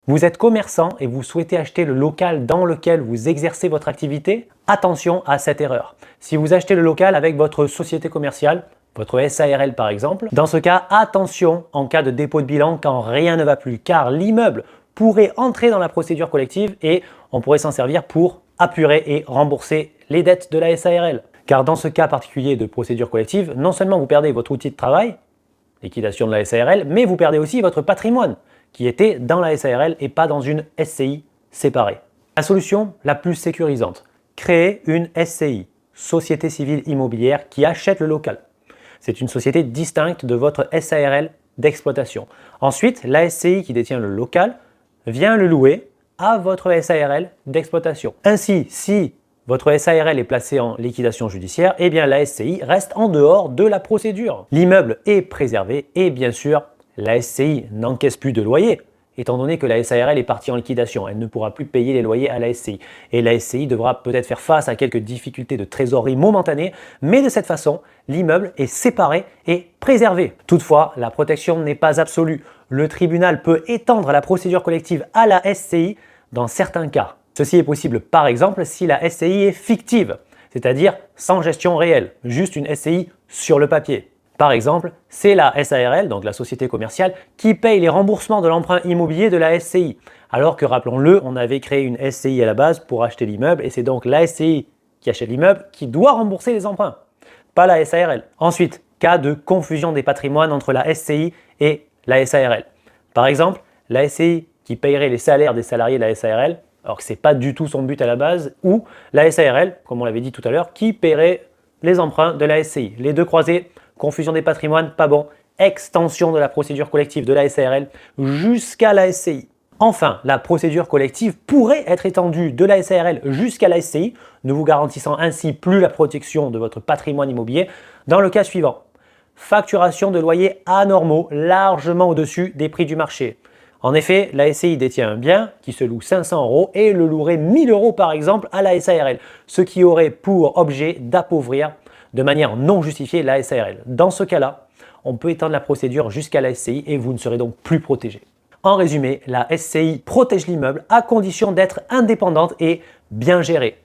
Vous êtes commerçant et vous souhaitez acheter le local dans lequel vous exercez votre activité? Attention à cette erreur. Si vous achetez le local avec votre société commerciale, votre SARL par exemple, dans ce cas, attention en cas de dépôt de bilan quand rien ne va plus, car l'immeuble pourrait entrer dans la procédure collective et on pourrait s'en servir pour apurer et rembourser les dettes de la SARL. Car dans ce cas particulier de procédure collective, non seulement vous perdez votre outil de travail, liquidation de la SARL, mais vous perdez aussi votre patrimoine qui était dans la SARL et pas dans une SCI séparée. La solution la plus sécurisante, créer une SCI, Société Civile Immobilière, qui achète le local. C'est une société distincte de votre SARL d'exploitation. Ensuite, la SCI qui détient le local vient le louer à votre SARL d'exploitation. Ainsi, si votre SARL est placée en liquidation judiciaire, eh bien la SCI reste en dehors de la procédure. L'immeuble est préservé et bien sûr, la SCI n'encaisse plus de loyer, étant donné que la SARL est partie en liquidation. Elle ne pourra plus payer les loyers à la SCI. Et la SCI devra peut-être faire face à quelques difficultés de trésorerie momentanées, mais de cette façon, l'immeuble est séparé et préservé. Toutefois, la protection n'est pas absolue. Le tribunal peut étendre la procédure collective à la SCI dans certains cas. Ceci est possible par exemple si la SCI est fictive, c'est-à-dire sans gestion réelle, juste une SCI sur le papier. Par exemple, c'est la SARL, donc la société commerciale, qui paye les remboursements de l'emprunt immobilier de la SCI. Alors que, rappelons-le, on avait créé une SCI à la base pour acheter l'immeuble et c'est donc la SCI qui achète l'immeuble qui doit rembourser les emprunts, pas la SARL. Ensuite, cas de confusion des patrimoines entre la SCI et la SARL. Par exemple, la SCI qui payerait les salaires des salariés de la SARL, alors que ce n'est pas du tout son but à la base, ou la SARL, comme on l'avait dit tout à l'heure, qui paierait les emprunts de la SCI. Les deux croisés, confusion des patrimoines, pas bon. Extension de la procédure collective de la SARL jusqu'à la SCI. Enfin, la procédure collective pourrait être étendue de la SARL jusqu'à la SCI, ne vous garantissant ainsi plus la protection de votre patrimoine immobilier dans le cas suivant. Facturation de loyers anormaux largement au-dessus des prix du marché. En effet, la SCI détient un bien qui se loue 500 € et le louerait 1000 € par exemple à la SARL, ce qui aurait pour objet d'appauvrir de manière non justifiée la SARL. Dans ce cas-là, on peut étendre la procédure jusqu'à la SCI et vous ne serez donc plus protégé. En résumé, la SCI protège l'immeuble à condition d'être indépendante et bien gérée.